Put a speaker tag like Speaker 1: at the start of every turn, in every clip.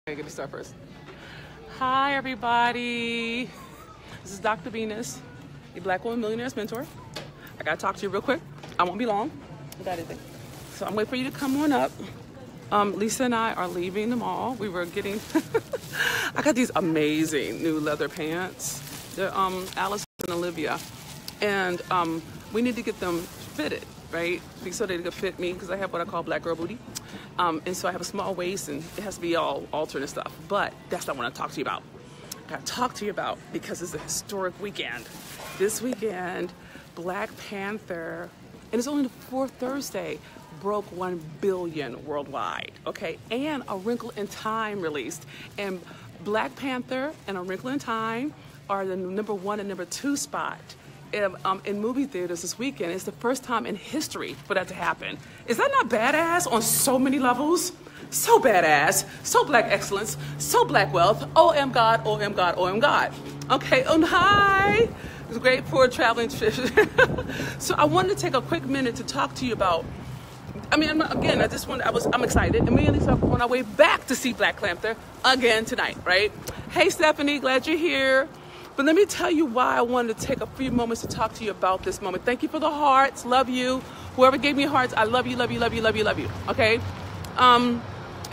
Speaker 1: Okay, get me start first. Hi, everybody. This is Dr. Venus, the Black Women Millionaires Mentor. I gotta talk to you real quick. I won't be long. So I'm waiting for you to come on up. Lisa and I are leaving the mall. We were getting, I got these amazing new leather pants. They're Alice and Olivia. And we need to get them fitted, right? So they could fit me because I have what I call black girl booty. And so I have a small waist and it has to be all alternate stuff. But that's not what I want to talk to you about. I got to talk to you about because it's a historic weekend. This weekend, Black Panther, and it's only the fourth Thursday, broke 1 billion worldwide, okay? And A Wrinkle in Time released. And Black Panther and A Wrinkle in Time are the #1 and #2 spot in movie theaters this weekend. It's the first time in history for that to happen. Is that not badass on so many levels? So badass, so black excellence, so black wealth. OM God, OM God, OM God. Okay, oh hi. It's great for traveling. So I wanted to take a quick minute to talk to you about, I'm excited. And me and Lisa are on our way back to see Black Panther again tonight, right? Hey Stephanie, glad you're here. But let me tell you why I wanted to take a few moments to talk to you about this moment. Thank you for the hearts. Love you. Whoever gave me hearts, I love you, love you, love you, love you, love you. Okay? And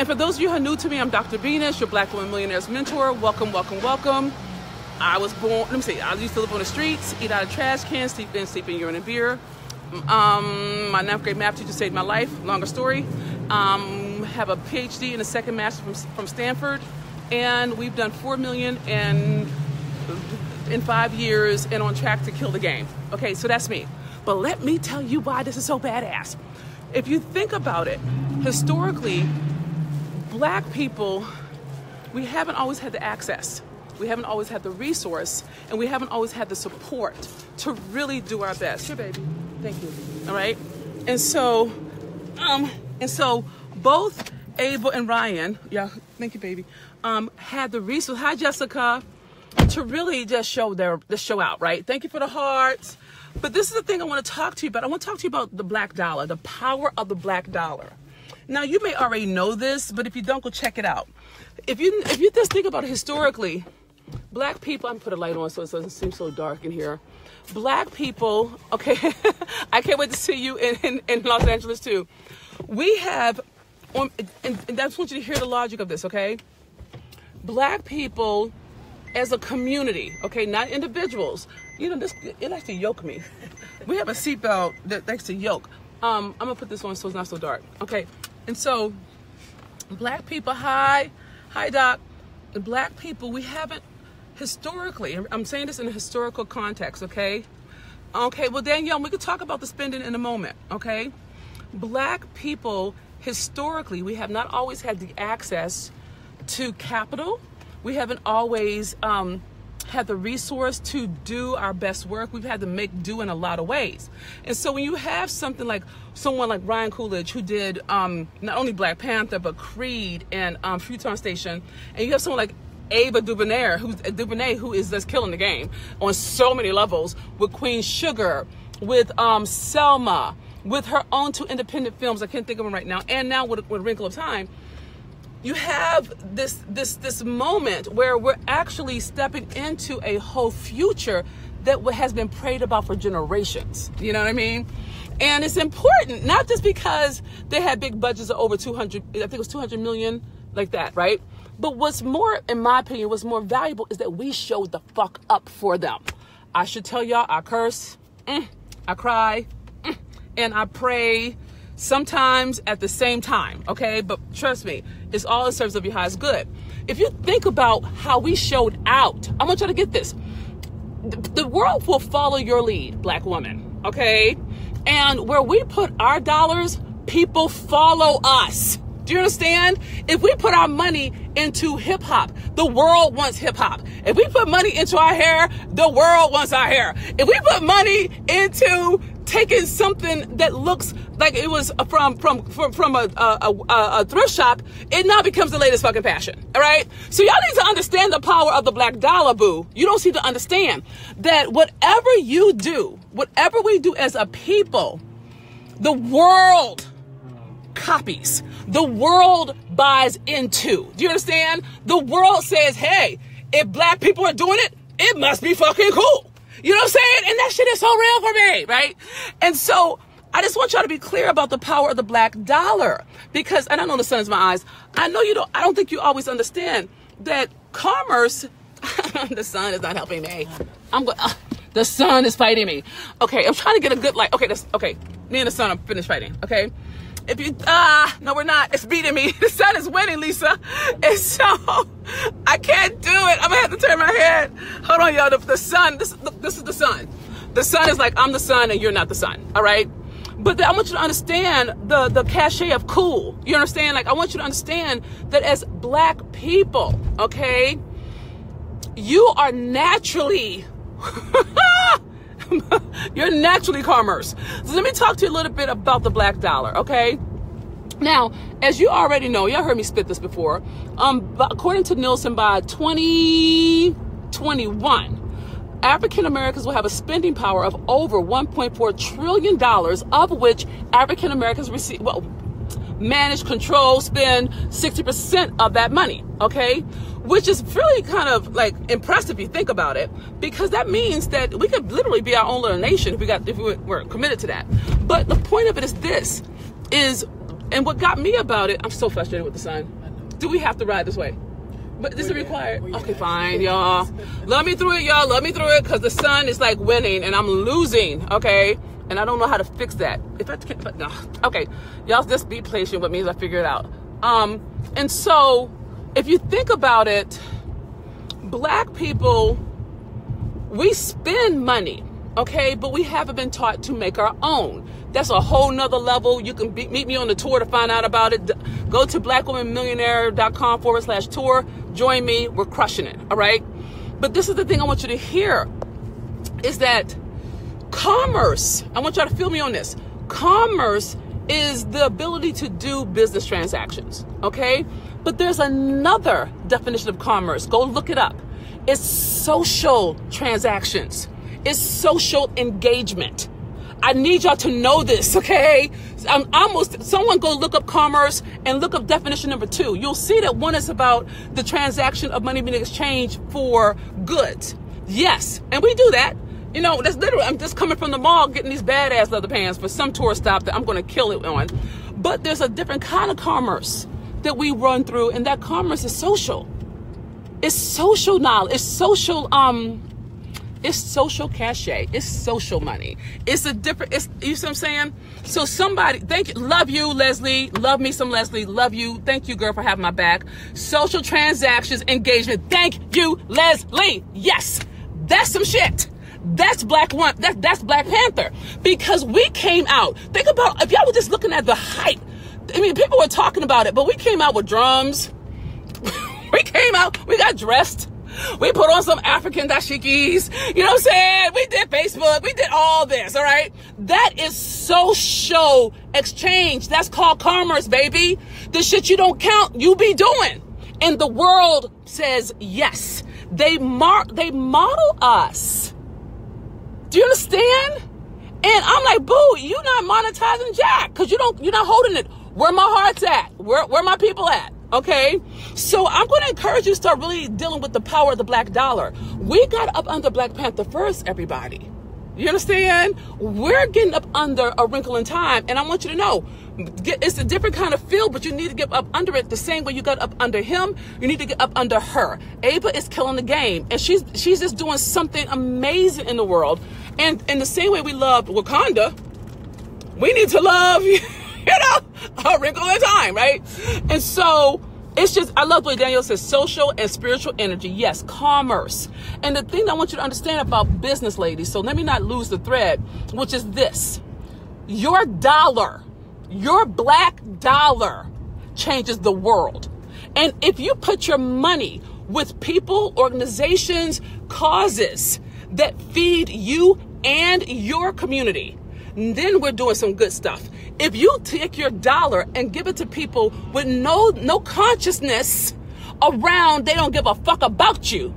Speaker 1: for those of you who are new to me, I'm Dr. Venus, your Black Women Millionaires Mentor. Welcome, welcome, welcome. I was born, I used to live on the streets, eat out of trash cans, sleep in urine and beer. My 9th grade math teacher saved my life. Longer story. Have a Ph.D. and a second master from Stanford. And we've done 4 million in 5 years and on track to kill the game. Okay, so that's me. But let me tell you why this is so badass. If you think about it, historically, black people, we haven't always had the access. We haven't always had the resource, and we haven't always had the support to really do our best. Sure, baby. Thank you. All right? And so both Abel and Ryan, yeah, thank you, baby, had the resource. Hi, Jessica. To really just show out, right? Thank you for the hearts. But this is the thing I want to talk to you about. I want to talk to you about the black dollar, the power of the black dollar. Now, you may already know this, but if you don't, go check it out. If you just think about it historically, black people, I'm gonna put a light on so it doesn't seem so dark in here. Black people, okay, I can't wait to see you in Los Angeles too. We have, and I just want you to hear the logic of this, okay? Black people as a community, okay, not individuals. You know, it likes to yoke me. We have a seatbelt that likes to yoke. I'm gonna put this on so it's not so dark. Okay, and so black people, hi Doc. The black people, we haven't historically, I'm saying this in a historical context, okay? Okay, well Danielle, we could talk about the spending in a moment, okay? Black people, historically, we have not always had the access to capital. We haven't always had the resource to do our best work. We've had to make do in a lot of ways. And so when you have someone like Ryan Coolidge, who did not only Black Panther, but Creed and Futon Station, and you have someone like Ava DuVernay, who is just killing the game on so many levels, with Queen Sugar, with Selma, with her own 2 independent films, I can't think of them right now, and now with Wrinkle of Time. You have this moment where we're actually stepping into a whole future that has been prayed about for generations. You know what I mean? And it's important, not just because they had big budgets of over 200, I think it was 200 million, like that, right? But what's more, in my opinion, what's more valuable is that we showed the fuck up for them. I should tell y'all, I curse, I cry, and I pray, sometimes at the same time, okay? But trust me, it's all in service of your highest good. If you think about how we showed out, I want you to get this. The world will follow your lead, black woman, okay? And where we put our dollars, people follow us. Do you understand? If we put our money into hip hop, the world wants hip hop. If we put money into our hair, the world wants our hair. If we put money into taking something that looks like it was from a thrift shop, it now becomes the latest fucking fashion. All right? So y'all need to understand the power of the black dollar, boo. You don't seem to understand that whatever you do, whatever we do as a people, the world copies. The world buys into. Do you understand? The world says, hey, if black people are doing it, it must be fucking cool. You know what I'm saying? And that shit is so real for me, right? And so I just want y'all to be clear about the power of the black dollar, because, and I know the sun is my eyes. I don't think you always understand that commerce, the sun is not helping me. The sun is fighting me. Okay, I'm trying to get a good light. Okay, me and the sun are finished fighting, okay? If you, no, we're not. It's beating me. The sun is winning, Lisa. And so I can't do it. I'm gonna have to turn my head. Hold on, y'all. The sun, this is the sun. The sun is like, I'm the sun and you're not the sun, all right? But I want you to understand the cachet of cool. You understand? Like, I want you to understand that as black people, okay, you are naturally, you're naturally commerce. So let me talk to you a little bit about the black dollar, okay? Now, as you already know, y'all heard me spit this before. According to Nielsen, by 2021, African Americans will have a spending power of over $1.4 trillion, of which African Americans manage, control, spend 60% of that money, okay? Which is really kind of like impressive if you think about it, because that means that we could literally be our own little nation if we were committed to that. But the point of it is and what got me about it, I'm so frustrated with the sun. Do we have to ride this way? But this is required. Okay, fine, y'all. Love me through it, y'all. Love me through it, because the sun is like winning and I'm losing, okay? And I don't know how to fix that. No. Okay, y'all just be patient with me as I figure it out. And so, if you think about it, black people, we spend money, okay? But we haven't been taught to make our own. That's a whole nother level. You can meet me on the tour to find out about it. Go to blackwomenmillionaire.com/tour. Join me. We're crushing it. All right. But this is the thing I want you to hear is that commerce, I want y'all to feel me on this. Commerce is the ability to do business transactions. Okay. But there's another definition of commerce. Go look it up. It's social transactions. It's social engagement. I need y'all to know this, okay? Someone go look up commerce and look up definition number 2. You'll see that one is about the transaction of money being exchanged for goods. Yes, and we do that. You know, that's literally, I'm just coming from the mall getting these badass leather pants for some tourist stop that I'm going to kill it on. But there's a different kind of commerce that we run through, and that commerce is social. It's social knowledge. It's social, it's social cachet. It's social money. It's a different, you see what I'm saying? So somebody, thank you. Love you, Leslie. Love me some Leslie. Love you. Thank you, girl, for having my back. Social transactions, engagement. Thank you, Leslie. Yes. That's some shit. That's Black Panther. Because we came out. Think about, if y'all were just looking at the hype. I mean, people were talking about it, but we came out with drums. We came out, we got dressed. We put on some African dashikis. You know what I'm saying? We did Facebook. We did all this, all right? That is social exchange. That's called commerce, baby. The shit you don't count, you be doing. And the world says yes. They model us. Do you understand? And I'm like, boo, you're not monetizing jack, because you're not holding it. Where my heart's at? Where my people at? Okay, so I'm going to encourage you to start really dealing with the power of the black dollar. We got up under Black Panther first, everybody. You understand? We're getting up under a wrinkle in time, and I want you to know, it's a different kind of feel, but you need to get up under it the same way you got up under him. You need to get up under her. Ava is killing the game, and she's just doing something amazing in the world. And in the same way we loved Wakanda, we need to love, a wrinkle in time, right? And so it's just, I love the way Danielle says social and spiritual energy. Yes, commerce. And the thing I want you to understand about business, ladies, so let me not lose the thread, which is this. Your dollar, your black dollar changes the world. And if you put your money with people, organizations, causes that feed you and your community, then we're doing some good stuff. If you take your dollar and give it to people with no consciousness around, they don't give a fuck about you,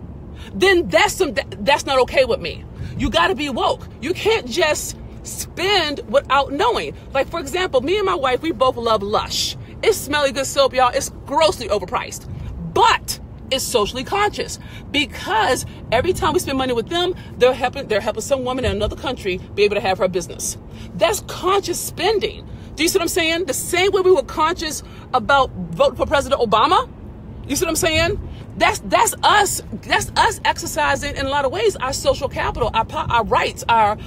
Speaker 1: then that's not okay with me. You got to be woke. You can't just spend without knowing. Like, for example, me and my wife, we both love Lush. It's smelly good soap, y'all. It's grossly overpriced. But it's socially conscious, because every time we spend money with them, they're helping some woman in another country be able to have her business. That's conscious spending. Do you see what I'm saying? The same way we were conscious about voting for President Obama. You see what I'm saying? That's us. That's us exercising in a lot of ways our social capital, our rights, our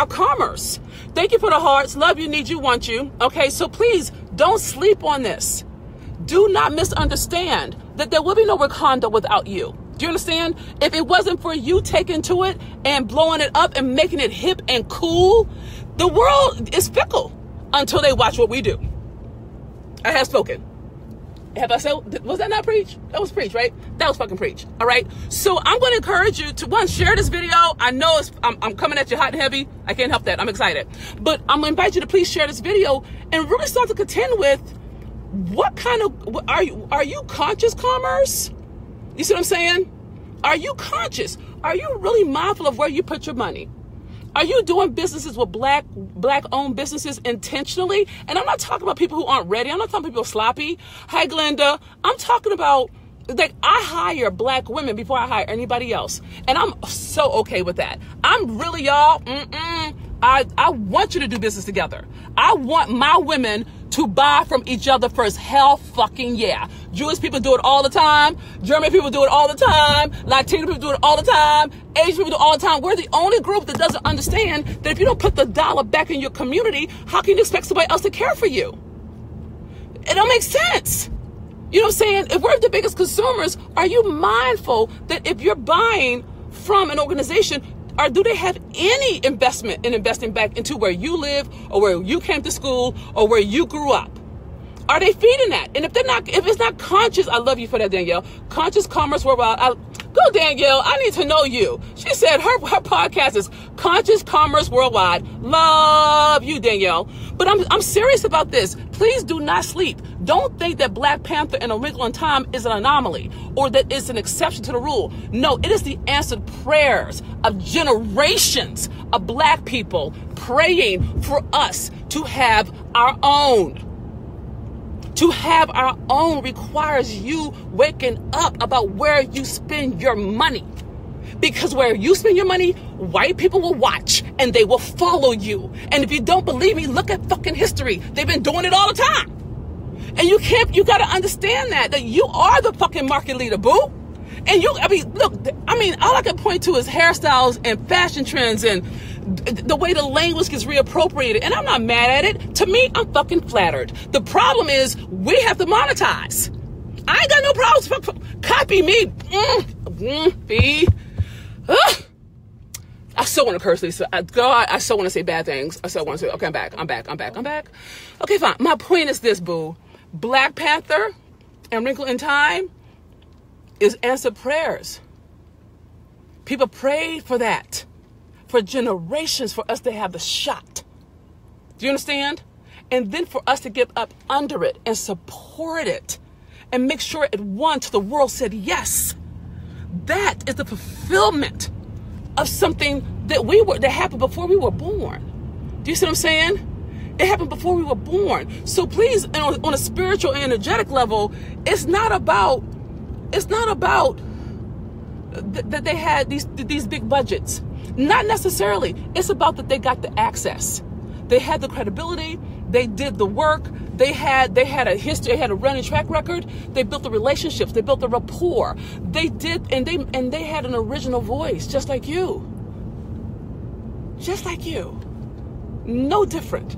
Speaker 1: commerce. Thank you for the hearts. Love you, need you, want you. Okay, so please don't sleep on this. Do not misunderstand that there will be no Wakanda without you. Do you understand? If it wasn't for you taking to it and blowing it up and making it hip and cool, the world is fickle until they watch what we do. I have spoken. Have I said, was that not preach? That was preach, right? That was fucking preach. All right. So I'm going to encourage you to, one, share this video. I know I'm coming at you hot and heavy. I can't help that. I'm excited. But I'm going to invite you to please share this video and really start to contend with what kind of, are you conscious commerce? You see what I'm saying? Are you conscious? Are you really mindful of where you put your money? Are you doing businesses with black owned businesses intentionally? And I'm not talking about people who aren't ready. I'm not talking about people who are sloppy. Hi, Glenda. I'm talking about, like, I hire black women before I hire anybody else. And I'm so okay with that. I'm really, y'all, I want you to do business together. I want my women to buy from each other first. Hell fucking yeah. Jewish people do it all the time. German people do it all the time. Latino people do it all the time. Asian people do it all the time. We're the only group that doesn't understand that if you don't put the dollar back in your community, how can you expect somebody else to care for you? It don't make sense. You know what I'm saying? If we're the biggest consumers, are you mindful that if you're buying from an organization, or do they have any investment in investing back into where you live or where you came to school or where you grew up? Are they feeding that? And if it's not conscious, I love you for that, Danielle. Conscious Commerce Worldwide. Go, Danielle. I need to know you. She said her podcast is Conscious Commerce Worldwide. Love you, Danielle. But I'm serious about this. Please do not sleep. Don't think that Black Panther and A Wrinkle in Time is an anomaly or that it's an exception to the rule. No, it is the answered prayers of generations of black people praying for us to have our own. To have our own requires you waking up about where you spend your money. Because where you spend your money, white people will watch and they will follow you. And if you don't believe me, look at fucking history. They've been doing it all the time. And you got to understand that you are the fucking market leader, boo. And all I can point to is hairstyles and fashion trends and the way the language gets reappropriated. And I'm not mad at it. To me, I'm fucking flattered. The problem is we have to monetize. I ain't got no problems. Copy me. I still want to curse, Lisa. God, I still want to say bad things. I still want to say, okay, I'm back. Okay, fine. My point is this, boo. Black Panther and Wrinkle in Time is answered prayers. People prayed for that for generations, for us to have the shot. Do you understand? And then for us to get up under it and support it and make sure it won till the world said yes. That is the fulfillment of something that happened before we were born. Do you see what I'm saying? It happened before we were born. So please, on a spiritual and energetic level, it's not about that they had these big budgets. Not necessarily. It's about that they got the access. They had the credibility. They did the work. They had a history. They had a running track record. They built the relationships. They built the rapport. They did, and they had an original voice, just like you. Just like you. No different.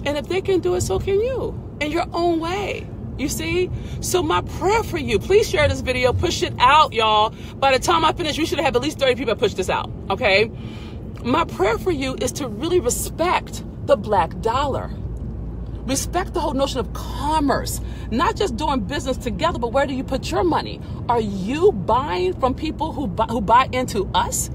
Speaker 1: And if they can do it, so can you. In your own way. You see? So my prayer for you, please share this video. Push it out, y'all. By the time I finish, we should have at least 30 people push this out. Okay? My prayer for you is to really respect the black dollar. Respect the whole notion of commerce. Not just doing business together, but where do you put your money? Are you buying from people who buy into us?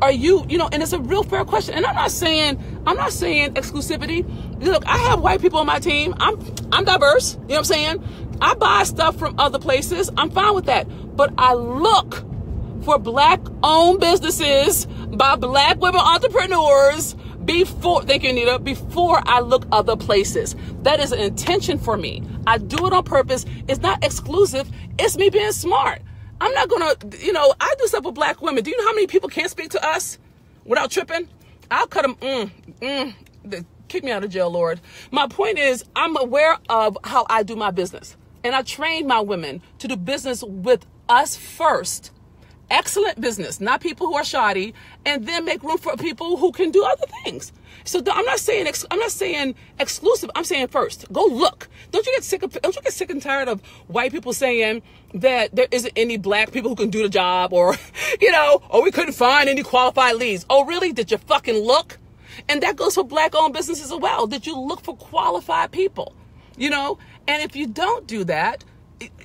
Speaker 1: Are you, and it's a real fair question. And I'm not saying exclusivity. Look, I have white people on my team. I'm diverse. You know what I'm saying? I buy stuff from other places. I'm fine with that. But I look for black owned businesses by black women entrepreneurs before, thank you, Anita, before I look other places. That is an intention for me. I do it on purpose. It's not exclusive. It's me being smart. I'm not going to, you know, I do stuff with Black women. Do you know how many people can't speak to us without tripping? I'll cut them. Kick me out of jail, Lord. My point is, I'm aware of how I do my business. And I train my women to do business with us first. Excellent business, not people who are shoddy, and then make room for people who can do other things. So I'm not saying exclusive. I'm saying first. Go look. Don't you get sick and tired of white people saying that there isn't any Black people who can do the job, or, you know, or we couldn't find any qualified leads. Oh, really? Did you fucking look? And that goes for Black-owned businesses as well. Did you look for qualified people? You know, and if you don't do that,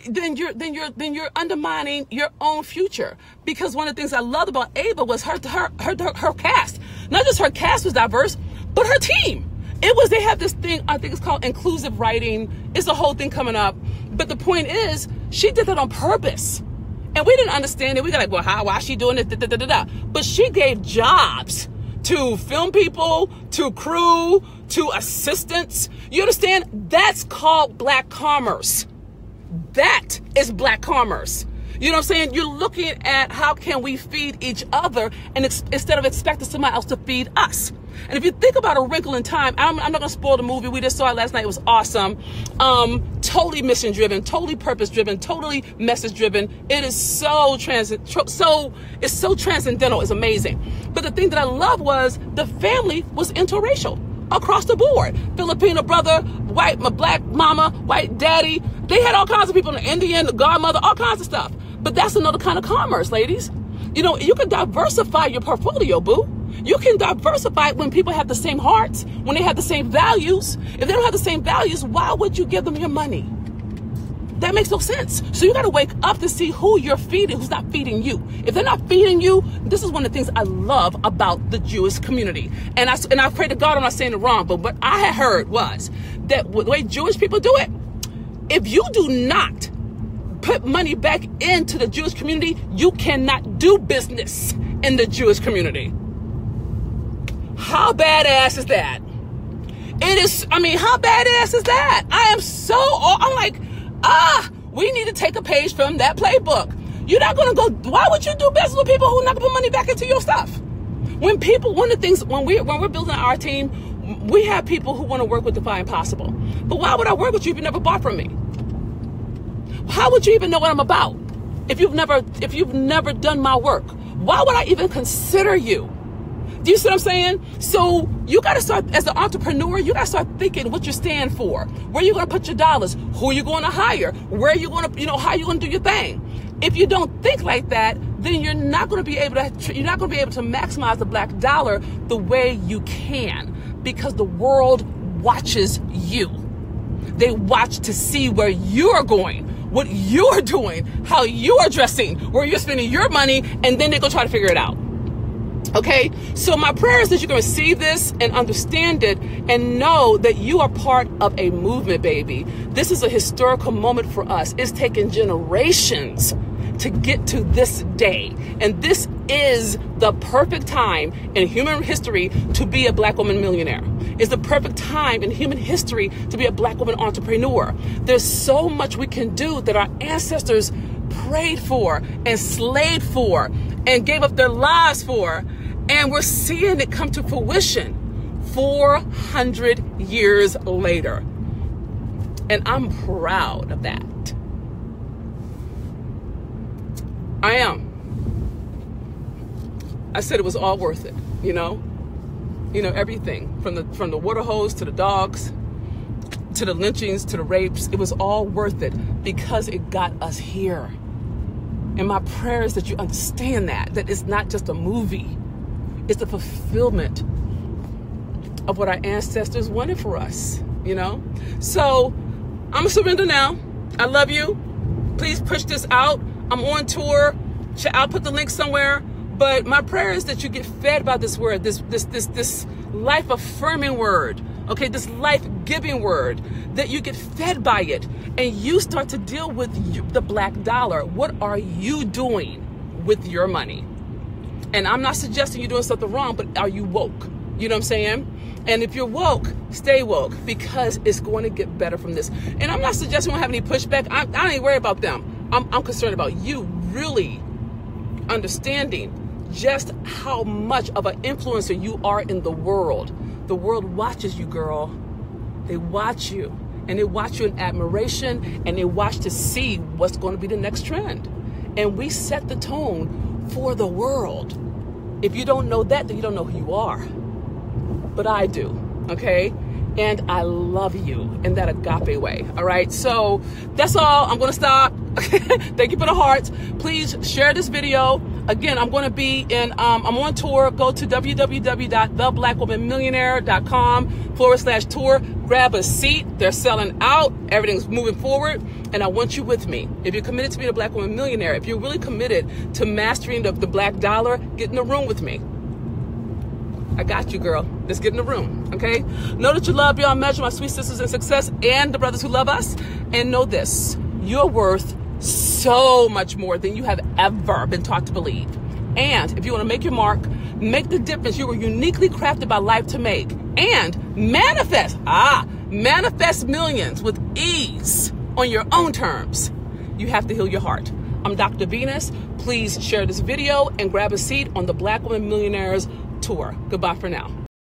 Speaker 1: then you're undermining your own future. Because one of the things I loved about Ava was her cast. Not just her cast was diverse, but her team. They have this thing, I think it's called inclusive writing. It's a whole thing coming up. But the point is, she did that on purpose. And we didn't understand it. We got like, well, why is she doing it? But she gave jobs to film people, to crew, to assistants. You understand? That's called Black commerce. That is Black commerce. You know what I'm saying? You're looking at how can we feed each other, and instead of expecting somebody else to feed us. And if you think about A Wrinkle in Time, I'm not going to spoil the movie. We just saw it last night. It was awesome. Totally mission driven, totally purpose driven, totally message driven. It is so transcendental. It's amazing. But the thing that I love was the family was interracial across the board. Filipino brother, white, my Black mama, white daddy. They had all kinds of people, the Indian, the godmother, all kinds of stuff. But that's another kind of commerce, ladies. You know, you can diversify your portfolio, boo. You can diversify when people have the same hearts, when they have the same values. If they don't have the same values, why would you give them your money? That makes no sense. So you got to wake up to see who you're feeding, who's not feeding you. If they're not feeding you, this is one of the things I love about the Jewish community. And I pray to God I'm not saying it wrong, but what I had heard was that the way Jewish people do it, if you do not put money back into the Jewish community, you cannot do business in the Jewish community. How badass is that? It is, I mean, how badass is that? I'm like, we need to take a page from that playbook. You're not going to go, why would you do business with people who are not going to put money back into your stuff? One of the things, when we're building our team, we have people who want to work with Define Possible. But why would I work with you if you never bought from me? How would you even know what I'm about if you've never done my work? Why would I even consider you? Do you see what I'm saying? So you got to start, as an entrepreneur, you got to start thinking what you stand for. Where are you going to put your dollars? Who are you going to hire? Where are you going to, how are you going to do your thing? If you don't think like that, then you're not going to be able to maximize the Black dollar the way you can, because the world watches you. They watch to see where you're going, what you're doing, how you're dressing, where you're spending your money, and then they go try to figure it out. Okay, so my prayer is that you can receive this and understand it and know that you are part of a movement, baby. This is a historical moment for us. It's taken generations to get to this day. And this is the perfect time in human history to be a Black woman millionaire. It's the perfect time in human history to be a Black woman entrepreneur. There's so much we can do that our ancestors prayed for and slaved for and gave up their lives for. And we're seeing it come to fruition 400 years later. And I'm proud of that. I am. I said it was all worth it, you know, everything from the water hose to the dogs, to the lynchings, to the rapes. It was all worth it because it got us here. And my prayer is that you understand that it's not just a movie. It's the fulfillment of what our ancestors wanted for us, So I'm going to surrender now. I love you. Please push this out. I'm on tour. I'll put the link somewhere. But my prayer is that you get fed by this word, this life-affirming word, okay, this life-giving word, that you get fed by it, and you start to deal with the Black dollar. What are you doing with your money? And I'm not suggesting you're doing something wrong, but are you woke? You know what I'm saying? And if you're woke, stay woke, because it's going to get better from this. And I'm not suggesting we don't have any pushback. I ain't worried about them. I'm concerned about you really understanding just how much of an influencer you are in the world. The world watches you, girl. They watch you. And they watch you in admiration, and they watch to see what's going to be the next trend. And we set the tone for the world. If you don't know that, then you don't know who you are. But I do, okay? And I love you in that agape way, all right? So that's all. I'm going to stop. Thank you for the hearts. Please share this video. Again, I'm going to be I'm on tour. Go to www.theblackwomanmillionaire.com/tour. Grab a seat. They're selling out. Everything's moving forward. And I want you with me. If you're committed to being a Black woman millionaire, if you're really committed to mastering the black dollar, get in the room with me. I got you, girl. Let's get in the room, okay? Know that you love beyond measure, my sweet sisters in success, and the brothers who love us. And know this, you're worth so much more than you have ever been taught to believe. And if you want to make your mark, make the difference you were uniquely crafted by life to make, and manifest millions with ease on your own terms, you have to heal your heart. I'm Dr. Venus. Please share this video and grab a seat on the Black Women Millionaires Tour. Goodbye for now.